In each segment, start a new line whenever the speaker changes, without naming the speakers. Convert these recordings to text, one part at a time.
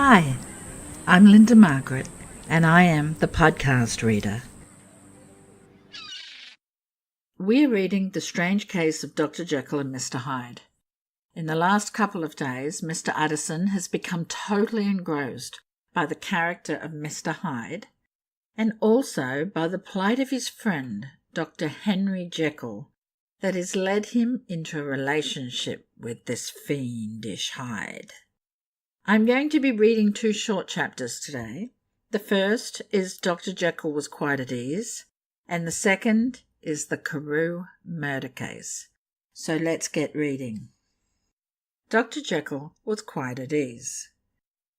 Hi, I'm Lynda Margaret, and I am the podcast reader. We're reading The Strange Case of Dr. Jekyll and Mr. Hyde. In the last couple of days, Mr. Utterson has become totally engrossed by the character of Mr. Hyde, and also by the plight of his friend, Dr. Henry Jekyll, that has led him into a relationship with this fiendish Hyde. I'm going to be reading 2 short chapters today. The first is Dr. Jekyll was quite at ease, and the second is the Carew Murder Case. So let's get reading. Dr. Jekyll was quite at ease.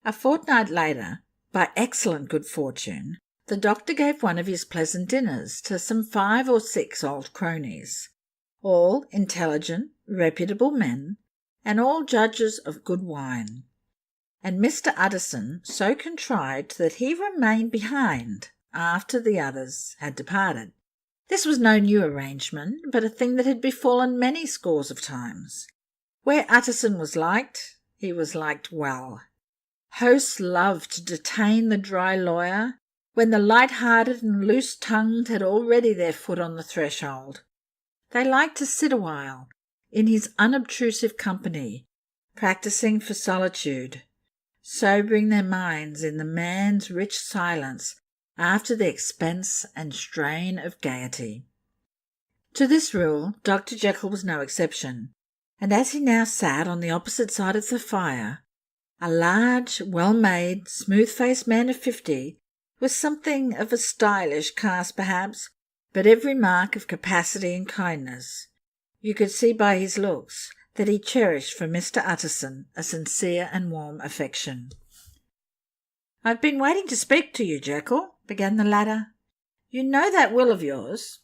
A fortnight later, by excellent good fortune, the doctor gave one of his pleasant dinners to some 5 or 6 old cronies, all intelligent, reputable men, and all judges of good wine. And Mr. Utterson so contrived that he remained behind after the others had departed. This was no new arrangement, but a thing that had befallen many scores of times. Where Utterson was liked, he was liked well. Hosts loved to detain the dry lawyer when the light-hearted and loose-tongued had already their foot on the threshold. They liked to sit a while in his unobtrusive company, practising for solitude, sobering their minds in the man's rich silence after the expense and strain of gaiety. To this rule Dr. Jekyll was no exception, and as he now sat on the opposite side of the fire, a large, well-made, smooth-faced man of 50, with something of a stylish cast perhaps, but every mark of capacity and kindness, you could see by his looks that he cherished for Mr. Utterson a sincere and warm affection. "I've been waiting to speak to you, Jekyll," began the latter. "You know that will of yours."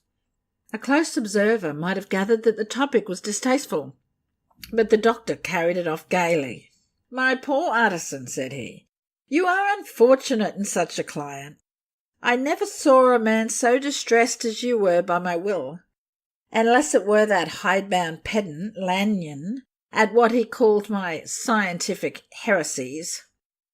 A close observer might have gathered that the topic was distasteful, but the doctor carried it off gaily. "My poor Utterson," said he, "you are unfortunate in such a client. I never saw a man so distressed as you were by my will, unless it were that hidebound pedant, Lanyon, at what he called my scientific heresies.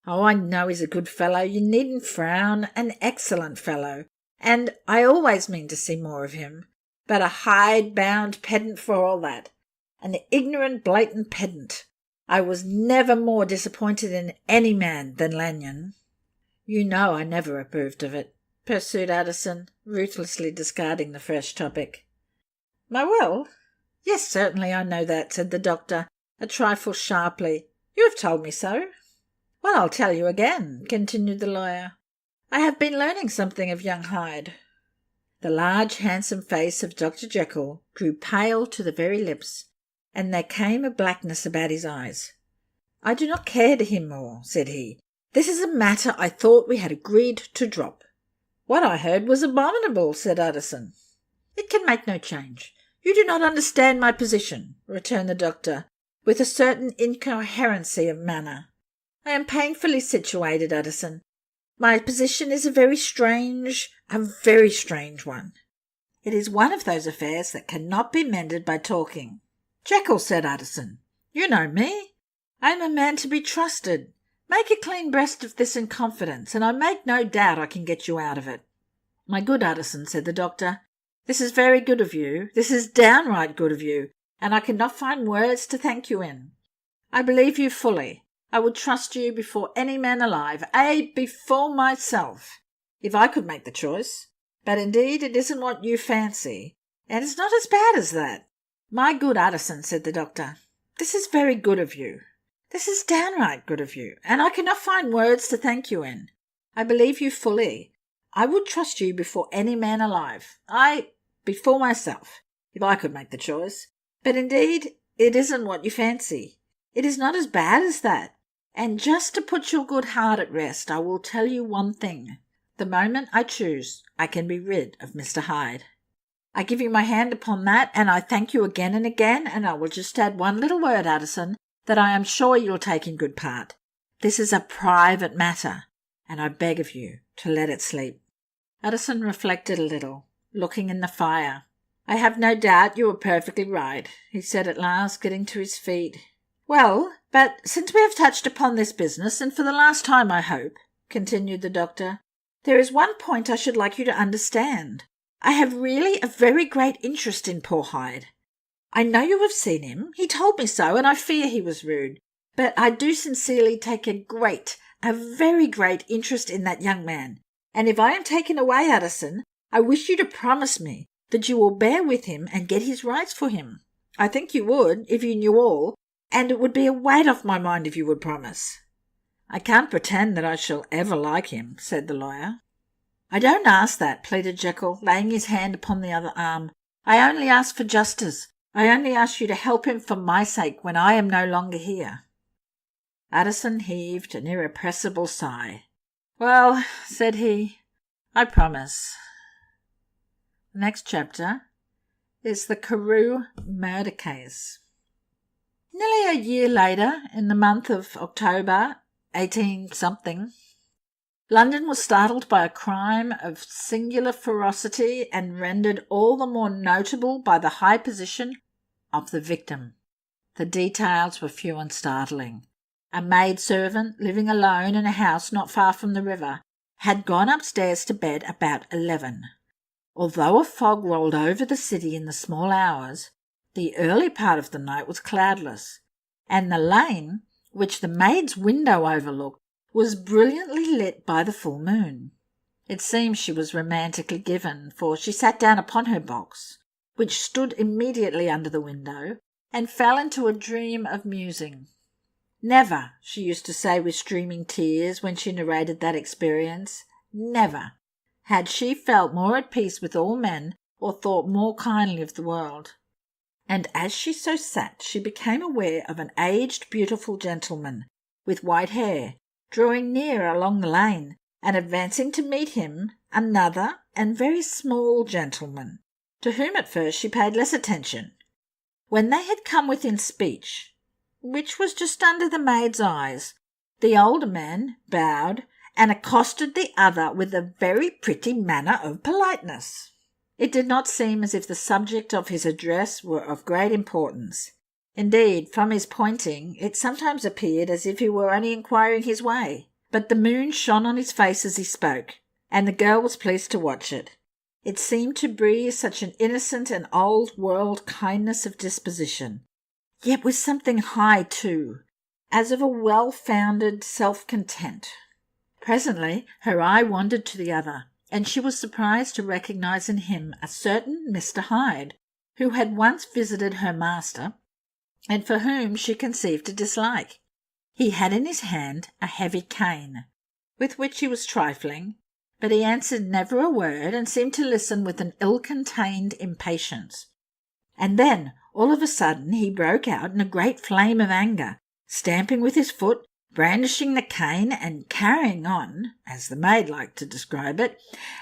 Oh, I know he's a good fellow, you needn't frown, an excellent fellow, and I always mean to see more of him, but a hidebound pedant for all that, an ignorant, blatant pedant. I was never more disappointed in any man than Lanyon." "You know I never approved of it," pursued Utterson, ruthlessly discarding the fresh topic. "My will? Yes, certainly I know that," said the doctor, a trifle sharply. "You have told me so." "Well, I'll tell you again," continued the lawyer. "I have been learning something of young Hyde." The large, handsome face of Dr. Jekyll grew pale to the very lips, and there came a blackness about his eyes. "I do not care to hear more," said he. "This is a matter I thought we had agreed to drop." "What I heard was abominable," said Utterson. "It can make no change. You do not understand my position," returned the doctor, with a certain incoherency of manner. "I am painfully situated, Utterson. My position is a very strange one. It is one of those affairs that cannot be mended by talking." "Jekyll," said Utterson, "you know me. I am a man to be trusted. Make a clean breast of this in confidence, and I make no doubt I can get you out of it." "My good Utterson," said the doctor, "this is very good of you. This is downright good of you, and I cannot find words to thank you in. I believe you fully. I would trust you before any man alive, before myself, if I could make the choice. But indeed it isn't what you fancy, and it's not as bad as that." "My good Utterson," said the doctor, "this is very good of you. This is downright good of you, and I cannot find words to thank you in. I believe you fully. I would trust you before any man alive, before myself, if I could make the choice. But indeed it isn't what you fancy. It is not as bad as that. And just to put your good heart at rest, I will tell you one thing. The moment I choose, I can be rid of Mr. Hyde. I give you my hand upon that, and I thank you again and again, and I will just add one little word, Utterson, that I am sure you'll take in good part. This is a private matter, and I beg of you to let it sleep." Utterson reflected a little, looking in the fire. "I have no doubt you are perfectly right," he said at last, getting to his feet. "Well, but since we have touched upon this business, and for the last time, I hope," continued the doctor, "there is one point I should like you to understand. I have really a very great interest in poor Hyde. I know you have seen him. He told me so, and I fear he was rude. But I do sincerely take a very great interest in that young man. And if I am taken away, Utterson, I wish you to promise me that you will bear with him and get his rights for him. I think you would, if you knew all, and it would be a weight off my mind if you would promise." "I can't pretend that I shall ever like him," said the lawyer. "I don't ask that," pleaded Jekyll, laying his hand upon the other arm. "I only ask for justice. I only ask you to help him for my sake when I am no longer here." Utterson heaved an irrepressible sigh. "Well," said he, "I promise." The next chapter is the Carew Murder Case. Nearly a year later, in the month of October, 18-something, London was startled by a crime of singular ferocity and rendered all the more notable by the high position of the victim. The details were few and startling. A maidservant, living alone in a house not far from the river, had gone upstairs to bed about 11. Although a fog rolled over the city in the small hours, the early part of the night was cloudless, and the lane, which the maid's window overlooked, was brilliantly lit by the full moon. It seems she was romantically given, for she sat down upon her box, which stood immediately under the window, and fell into a dream of musing. "Never," she used to say with streaming tears when she narrated that experience, "never had she felt more at peace with all men or thought more kindly of the world." And as she so sat, she became aware of an aged, beautiful gentleman with white hair drawing near along the lane, and advancing to meet him another and very small gentleman, to whom at first she paid less attention. When they had come within speech, which was just under the maid's eyes, the older man bowed and accosted the other with a very pretty manner of politeness. It did not seem as if the subject of his address were of great importance. Indeed, from his pointing, it sometimes appeared as if he were only inquiring his way. But the moon shone on his face as he spoke, and the girl was pleased to watch it. It seemed to breathe such an innocent and old-world kindness of disposition, yet with something high too, as of a well-founded self-content. Presently her eye wandered to the other, and she was surprised to recognize in him a certain Mr Hyde, who had once visited her master, and for whom she conceived a dislike. He had in his hand a heavy cane, with which he was trifling, but he answered never a word and seemed to listen with an ill-contained impatience. And then, all of a sudden, he broke out in a great flame of anger, stamping with his foot, brandishing the cane, and carrying on, as the maid liked to describe it.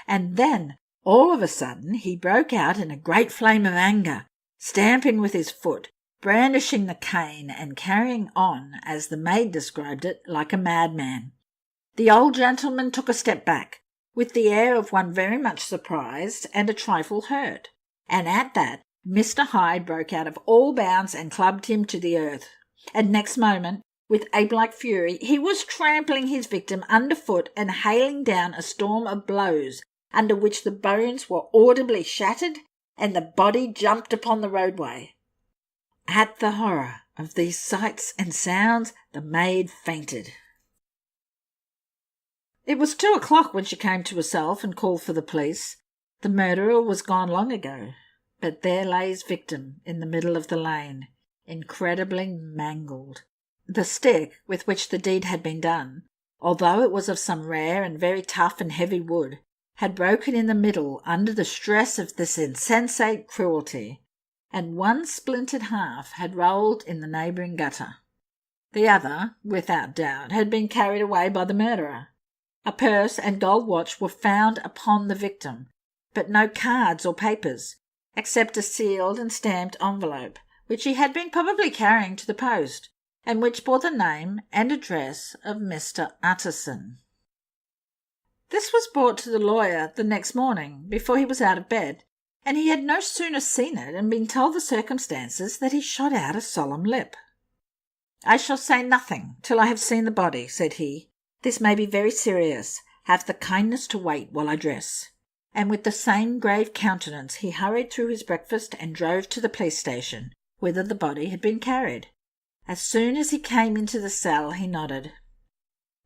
And then, all of a sudden, he broke out in a great flame of anger, stamping with his foot, brandishing the cane, and carrying on, as the maid described it, like a madman. The old gentleman took a step back, with the air of one very much surprised and a trifle hurt, and at that Mr Hyde broke out of all bounds and clubbed him to the earth, and next moment, with ape-like fury, he was trampling his victim underfoot and hailing down a storm of blows, under which the bones were audibly shattered and the body jumped upon the roadway. At the horror of these sights and sounds, the maid fainted. It was 2 o'clock when she came to herself and called for the police. The murderer was gone long ago, but there lay his victim in the middle of the lane, incredibly mangled. The stick with which the deed had been done, although it was of some rare and very tough and heavy wood, had broken in the middle under the stress of this insensate cruelty, and one splintered half had rolled in the neighbouring gutter. The other, without doubt, had been carried away by the murderer. A purse and gold watch were found upon the victim, but no cards or papers, except a sealed and stamped envelope, which he had been probably carrying to the post, and which bore the name and address of Mr Utterson. This was brought to the lawyer the next morning, before he was out of bed, and he had no sooner seen it and been told the circumstances that he shot out a solemn lip. "I shall say nothing till I have seen the body," said he. "This may be very serious. Have the kindness to wait while I dress." And with the same grave countenance he hurried through his breakfast and drove to the police station, whither the body had been carried. As soon as he came into the cell he nodded.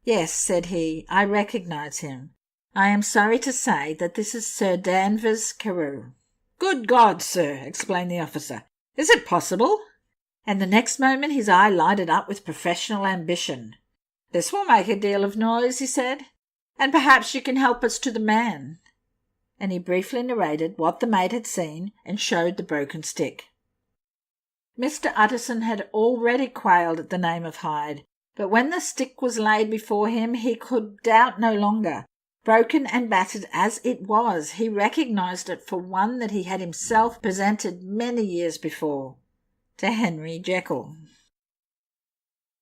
"Yes," said he, "I recognise him. I am sorry to say that this is Sir Danvers Carew." "Good God, sir!" exclaimed the officer. "Is it possible?" And the next moment his eye lighted up with professional ambition. "This will make a deal of noise," he said, "and perhaps you can help us to the man." And he briefly narrated what the maid had seen and showed the broken stick. Mr. Utterson had already quailed at the name of Hyde, but when the stick was laid before him he could doubt no longer. Broken and battered as it was, he recognised it for one that he had himself presented many years before to Henry Jekyll.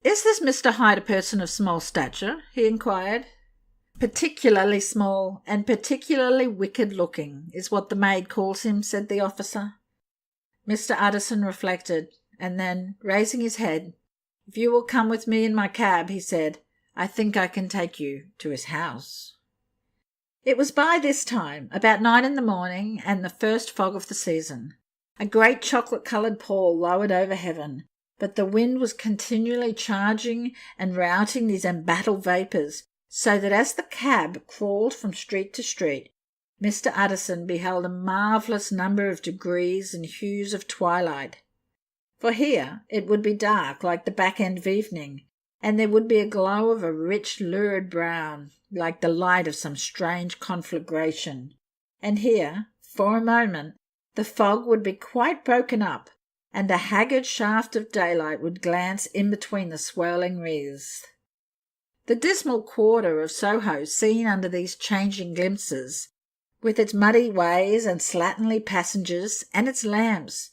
"Is this Mr. Hyde a person of small stature?" he inquired. "Particularly small and particularly wicked-looking is what the maid calls him," said the officer. Mr. Utterson reflected, and then, raising his head, "If you will come with me in my cab," he said, "I think I can take you to his house." It was by this time about 9 in the morning and the first fog of the season. A great chocolate-coloured pall lowered over heaven, but the wind was continually charging and routing these embattled vapours, so that as the cab crawled from street to street, Mr. Utterson beheld a marvellous number of degrees and hues of twilight. For here it would be dark like the back end of evening, and there would be a glow of a rich lurid brown, like the light of some strange conflagration. And here, for a moment, the fog would be quite broken up, and a haggard shaft of daylight would glance in between the swirling wreaths. The dismal quarter of Soho, seen under these changing glimpses, with its muddy ways and slatternly passengers, and its lamps,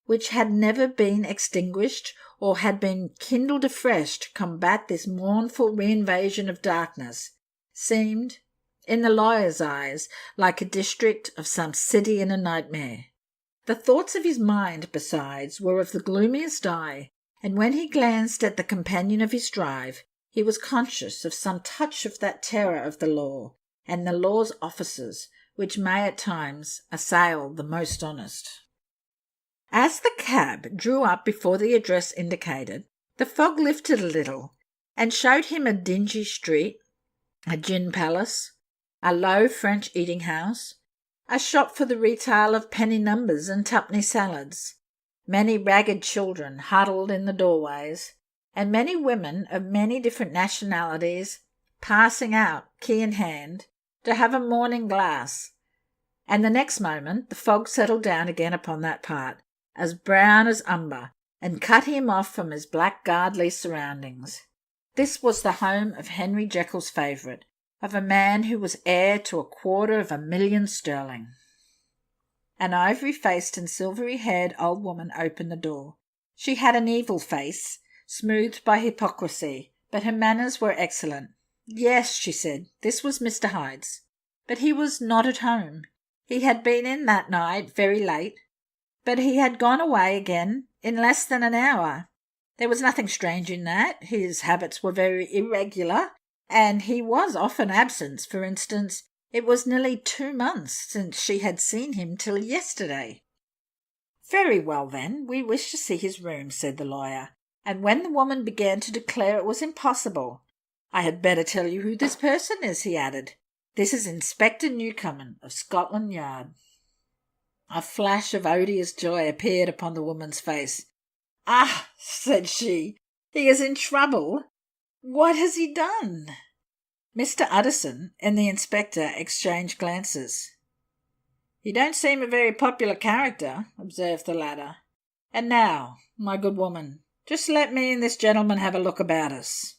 which had never been extinguished or had been kindled afresh to combat this mournful reinvasion of darkness, seemed, in the lawyer's eyes, like a district of some city in a nightmare. The thoughts of his mind, besides, were of the gloomiest dye, and when he glanced at the companion of his drive, he was conscious of some touch of that terror of the law and the law's officers which may at times assail the most honest. As the cab drew up before the address indicated, the fog lifted a little and showed him a dingy street, a gin palace, a low French eating-house, a shop for the retail of penny numbers and tuppenny salads, many ragged children huddled in the doorways, and many women of many different nationalities passing out, key in hand, to have a morning glass. And the next moment the fog settled down again upon that part, as brown as umber, and cut him off from his blackguardly surroundings. This was the home of Henry Jekyll's favourite, of a man who was heir to 250,000 sterling. An ivory-faced and silvery-haired old woman opened the door. She had an evil face, smoothed by hypocrisy, but her manners were excellent. Yes, she said, this was Mr. Hyde's, but he was not at home. He had been in that night very late, but he had gone away again in less than an hour. There was nothing strange in that. His habits were very irregular, and he was often absent. For instance, it was nearly 2 months since she had seen him till yesterday. Very well, then, we wish to see his room, said the lawyer, and when the woman began to declare it was impossible, I had better tell you who this person is, he added. This is Inspector Newcomen of Scotland Yard. A flash of odious joy appeared upon the woman's face. Ah, said she, he is in trouble. What has he done? Mr. Utterson and the inspector exchanged glances. You don't seem a very popular character, observed the latter. And now, my good woman, just let me and this gentleman have a look about us.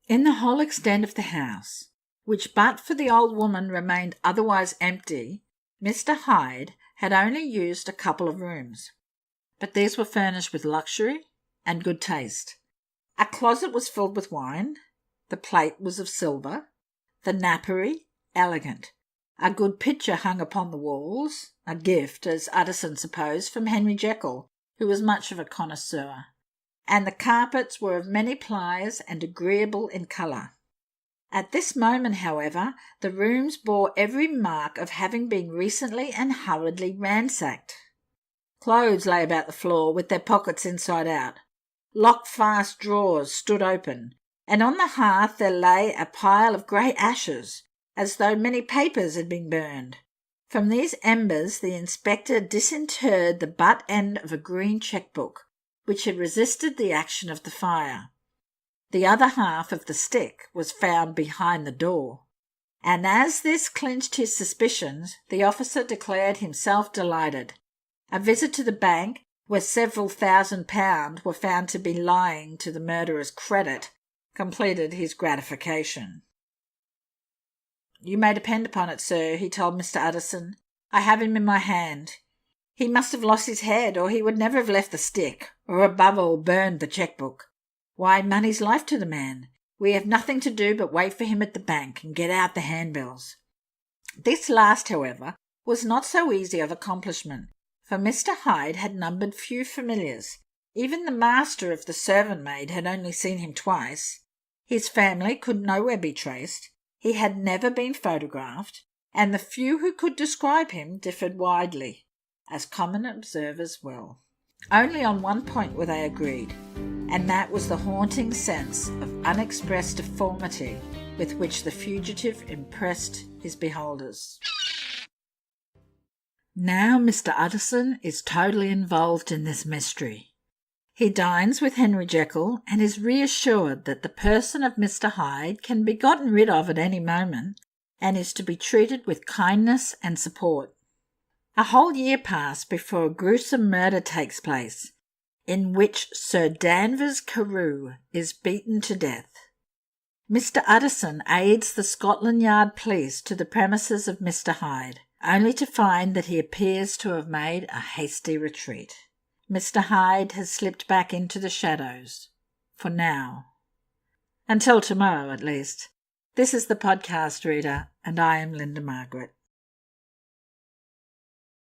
In the whole extent of the house, which but for the old woman remained otherwise empty, Mr. Hyde had only used a couple of rooms, but these were furnished with luxury and good taste. A closet was filled with wine, the plate was of silver, the napery elegant, a good picture hung upon the walls, a gift, as Utterson supposed, from Henry Jekyll, who was much of a connoisseur, and the carpets were of many plies and agreeable in colour. At this moment, however, the rooms bore every mark of having been recently and hurriedly ransacked. Clothes lay about the floor with their pockets inside out. Lock-fast drawers stood open, and on the hearth there lay a pile of grey ashes, as though many papers had been burned. From these embers the inspector disinterred the butt end of a green cheque-book, which had resisted the action of the fire. The other half of the stick was found behind the door, and as this clinched his suspicions, the officer declared himself delighted. A visit to the bank, where several £1,000 were found to be lying to the murderer's credit, completed his gratification. "You may depend upon it, sir," he told Mr. Utterson. "I have him in my hand. He must have lost his head, or he would never have left the stick, or above all burned the cheque-book. Why, money's life to the man. We have nothing to do but wait for him at the bank and get out the handbills." This last, however, was not so easy of accomplishment, for Mr. Hyde had numbered few familiars. Even the master of the servant-maid had only seen him twice. His family could nowhere be traced. He had never been photographed, and the few who could describe him differed widely, as common observers will. Only on one point were they agreed, and that was the haunting sense of unexpressed deformity with which the fugitive impressed his beholders. Now Mr. Utterson is totally involved in this mystery. He dines with Henry Jekyll and is reassured that the person of Mr. Hyde can be gotten rid of at any moment and is to be treated with kindness and support. A whole year passed before a gruesome murder takes place, in which Sir Danvers Carew is beaten to death. Mr. Utterson aids the Scotland Yard police to the premises of Mr. Hyde, only to find that he appears to have made a hasty retreat. Mr. Hyde has slipped back into the shadows, for now. Until tomorrow, at least. This is the podcast reader, and I am Lynda Margaret.